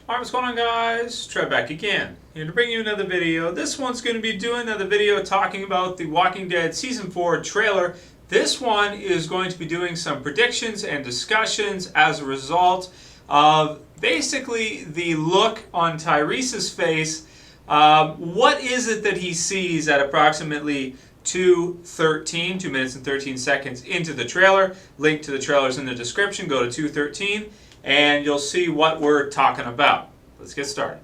Alright, what's going on, guys? Trev back again, here to bring you another video. This one's going to be doing another video talking about the Walking Dead Season 4 trailer. This one is going to be doing some predictions and discussions as a result of basically the look on Tyrese's face. What is it that he sees at approximately 2 minutes and 13 seconds into the trailer? Link to the trailer's in the description. Go to 2:13 and you'll see what we're talking about. Let's get started.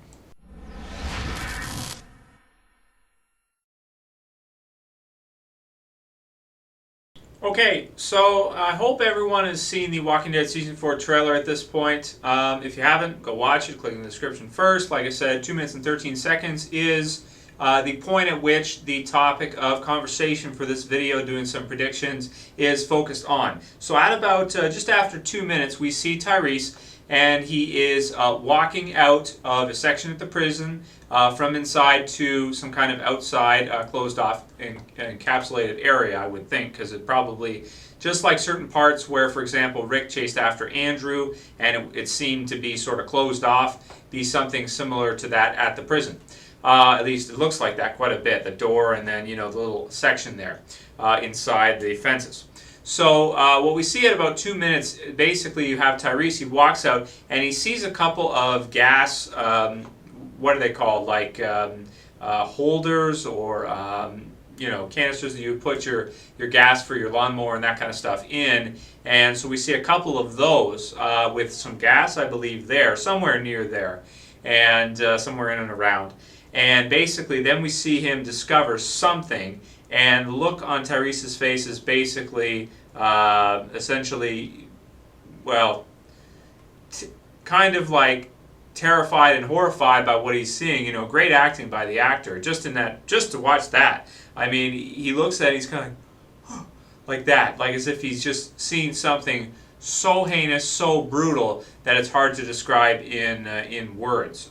Okay, so I hope everyone has seen the Walking Dead Season 4 trailer at this point. If you haven't, go watch it. Click in the description first. Like I said, 2 minutes and 13 seconds is the point at which the topic of conversation for this video, doing some predictions, is focused on. So at about just after 2 minutes, we see Tyrese, and he is walking out of a section at the prison from inside to some kind of outside closed off encapsulated area, I would think, because it probably, just like certain parts where, for example, Rick chased after Andrew and it seemed to be sort of closed off, be something similar to that at the prison. At least it looks like that quite a bit, the door and then, you know, the little section there inside the fences. So what we see at about 2 minutes, basically you have Tyrese, he walks out and he sees a couple of gas, what are they called, like holders or you know, canisters that you put your gas for your lawnmower and that kind of stuff in. And so we see a couple of those with some gas, I believe, there, somewhere near there, and somewhere in and around. And basically then we see him discover something, and the look on Tyrese's face is basically, essentially, well, kind of like terrified and horrified by what he's seeing. You know, great acting by the actor. Just to watch that. I mean, he looks at it, he's kind of like that, like as if he's just seen something so heinous, so brutal that it's hard to describe in words.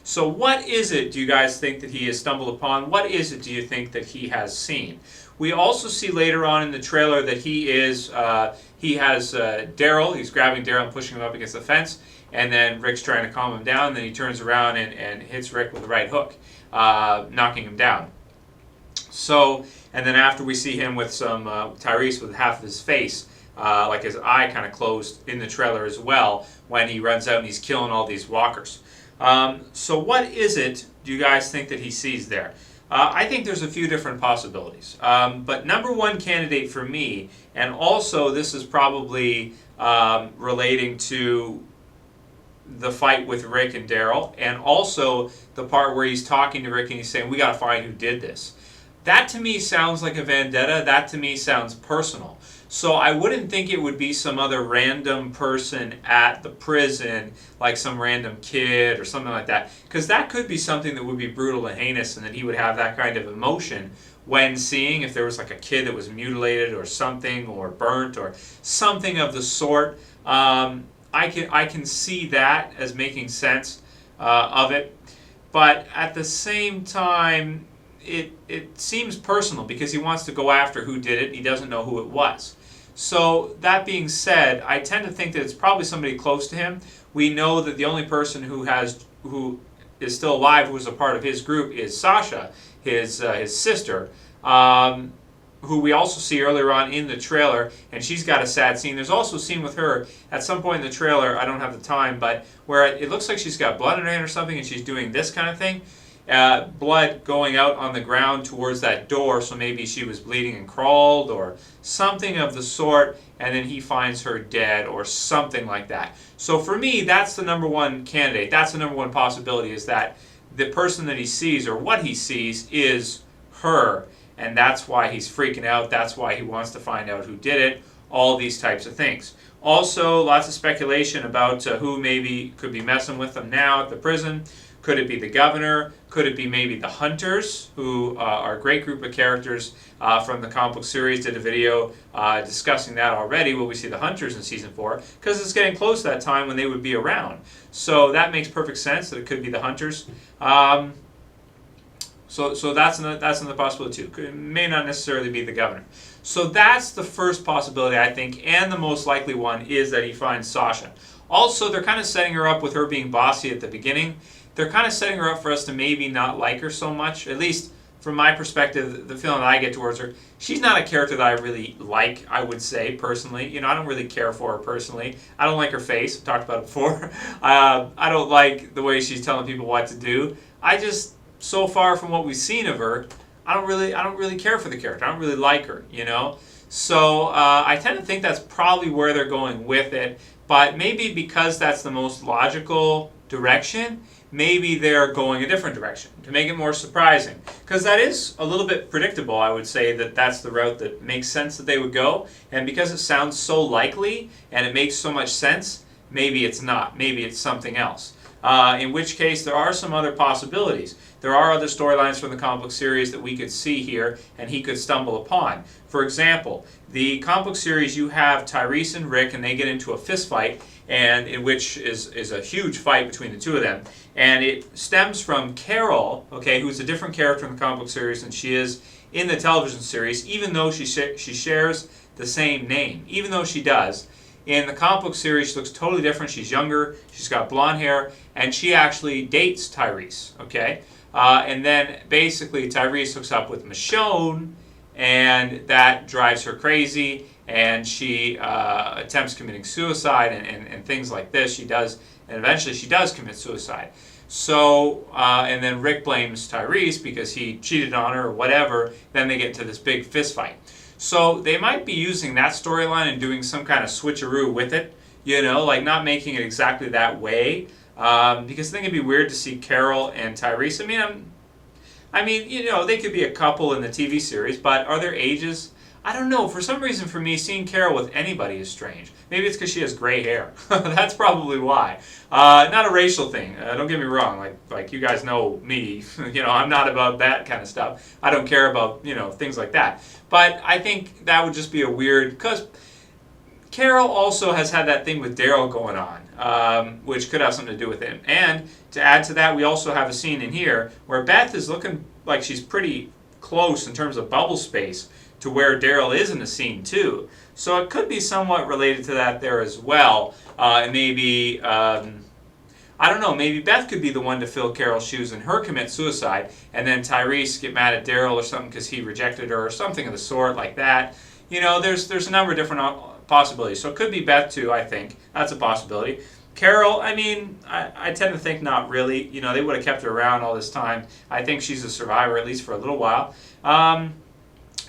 So what is it, do you guys think, that he has stumbled upon? What is it, do you think, that he has seen? We also see later on in the trailer that he has Daryl. He's grabbing Daryl and pushing him up against the fence, and then Rick's trying to calm him down, and then he turns around and hits Rick with the right hook, knocking him down. So, and then after we see him with some Tyreese with half of his face, like his eye kind of closed in the trailer as well, when he runs out and he's killing all these walkers. So what is it, do you guys think, that he sees there? I think there's a few different possibilities. But number one candidate for me, and also this is probably relating to the fight with Rick and Daryl, and also the part where he's talking to Rick and he's saying, we got to find who did this. That to me sounds like a vendetta. That to me sounds personal. So I wouldn't think it would be some other random person at the prison, like some random kid or something like that, because that could be something that would be brutal and heinous, and that he would have that kind of emotion when seeing, if there was like a kid that was mutilated or something, or burnt or something of the sort. I can see that as making sense of it, but at the same time, it seems personal because he wants to go after who did it and he doesn't know who it was. So that being said, I tend to think that it's probably somebody close to him. We know that the only person who is still alive, who was a part of his group, is Sasha, his sister, who we also see earlier on in the trailer, and she's got a sad scene. There's also a scene with her at some point in the trailer, I don't have the time, but where it looks like she's got blood in her hand or something, and she's doing this kind of thing. Blood going out on the ground towards that door, so maybe she was bleeding and crawled or something of the sort, and then he finds her dead or something like that. So for me, that's the number one candidate. That's the number one possibility, is that the person that he sees, or what he sees, is her, and that's why he's freaking out. That's why he wants to find out who did it. All these types of things. Also, lots of speculation about who maybe could be messing with them now at the prison. Could it be the governor? Could it be maybe the Hunters, who are a great group of characters from the comic book series? Did a video discussing that already. Will we see the Hunters in Season 4? Because it's getting close to that time when they would be around. So that makes perfect sense that it could be the Hunters. So that's another possibility too. It may not necessarily be the governor. So that's the first possibility, I think, and the most likely one is that he finds Sasha. Also, they're kind of setting her up with her being bossy at the beginning. They're kind of setting her up for us to maybe not like her so much, at least from my perspective, the feeling that I get towards her. She's not a character that I really like, I would say, personally. You know, I don't really care for her personally. I don't like her face. I've talked about it before. I don't like the way she's telling people what to do. I just, so far from what we've seen of her, I don't really care for the character. I don't really like her, you know? So I tend to think that's probably where they're going with it. But maybe because that's the most logical direction, maybe they're going a different direction to make it more surprising. Because that is a little bit predictable, I would say, that that's the route that makes sense that they would go. And because it sounds so likely and it makes so much sense, maybe it's not. Maybe it's something else. In which case, there are some other possibilities. There are other storylines from the comic book series that we could see here and he could stumble upon. For example, the comic book series, you have Tyreese and Rick, and they get into a fist fight, and in which is a huge fight between the two of them. And it stems from Carol, okay, who's a different character in the comic book series than she is in the television series, even though she shares the same name. Even though she does. In the comic book series, she looks totally different. She's younger, she's got blonde hair, and she actually dates Tyreese, okay? And then basically Tyreese hooks up with Michonne, and that drives her crazy, and she attempts committing suicide and things like this. She does, and eventually she does commit suicide. So, and then Rick blames Tyreese because he cheated on her or whatever. Then they get into this big fist fight. So they might be using that storyline and doing some kind of switcheroo with it, you know, like not making it exactly that way. Because I think it'd be weird to see Carol and Tyreese. I mean, you know, they could be a couple in the TV series, but are their ages? I don't know. For some reason, for me, seeing Carol with anybody is strange. Maybe it's because she has gray hair. That's probably why. Not a racial thing. Don't get me wrong. Like you guys know me. You know, I'm not about that kind of stuff. I don't care about, you know, things like that. But I think that would just be a weird, because Carol also has had that thing with Daryl going on, which could have something to do with him. And to add to that, we also have a scene in here where Beth is looking like she's pretty close in terms of bubble space to where Daryl is in the scene too. So it could be somewhat related to that there as well. And maybe, I don't know, maybe Beth could be the one to fill Carol's shoes and her commit suicide, and then Tyreese get mad at Daryl or something because he rejected her or something of the sort like that. You know, there's a number of different possibilities. So it could be Beth too, I think. That's a possibility. Carol, I mean, I tend to think not really. You know, they would have kept her around all this time. I think she's a survivor, at least for a little while.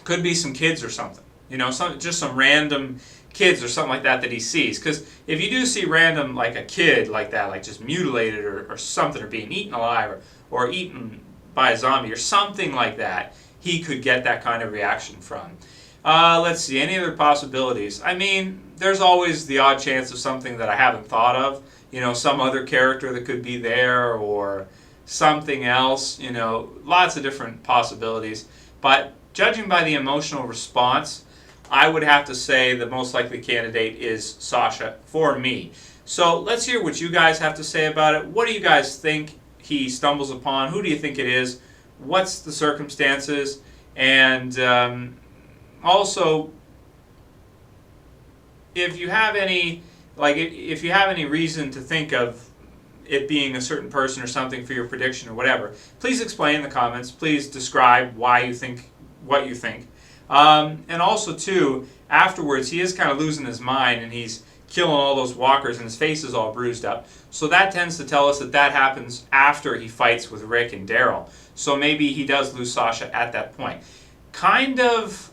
Could be some kids or something. You know, just some random kids or something like that he sees. Because if you do see random, like a kid like that, like just mutilated or something, or being eaten alive or eaten by a zombie or something like that, he could get that kind of reaction from. Let's see, any other possibilities? I mean, there's always the odd chance of something that I haven't thought of. You know, some other character that could be there or something else. You know, lots of different possibilities. But judging by the emotional response, I would have to say the most likely candidate is Sasha for me. So let's hear what you guys have to say about it. What do you guys think he stumbles upon? Who do you think it is? What's the circumstances? And also, if you have any, if you have any reason to think of it being a certain person or something for your prediction or whatever, please explain in the comments. Please describe why you think what you think. And also, too, afterwards, he is kind of losing his mind and he's killing all those walkers and his face is all bruised up. So that tends to tell us that happens after he fights with Rick and Daryl. So maybe he does lose Sasha at that point. Kind of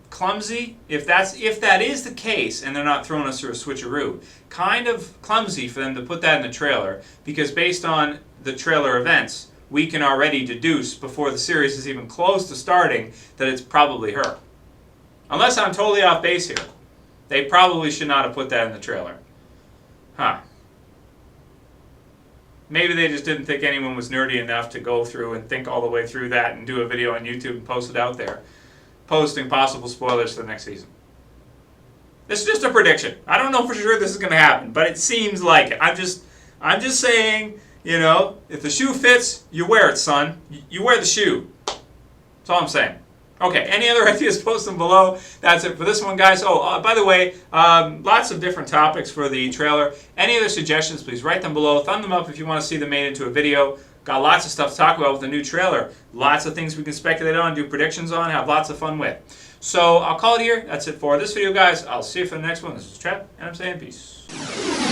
clumsy, if that is the case and they're not throwing us through a switcheroo. Kind of clumsy for them to put that in the trailer, because based on the trailer events, we can already deduce before the series is even close to starting that it's probably her. Unless I'm totally off base here. They probably should not have put that in the trailer. Huh. Maybe they just didn't think anyone was nerdy enough to go through and think all the way through that and do a video on YouTube and post it out there, posting possible spoilers for the next season. This is just a prediction. I don't know for sure this is going to happen, but it seems like it. I'm just saying, you know, if the shoe fits, you wear it, son. You wear the shoe. That's all I'm saying. Okay, any other ideas, post them below. That's it for this one, guys. Oh, by the way, lots of different topics for the trailer. Any other suggestions, please write them below. Thumb them up if you want to see them made into a video. Got lots of stuff to talk about with the new trailer. Lots of things we can speculate on, do predictions on, have lots of fun with. So I'll call it here. That's it for this video, guys. I'll see you for the next one. This is Trev, and I'm saying peace.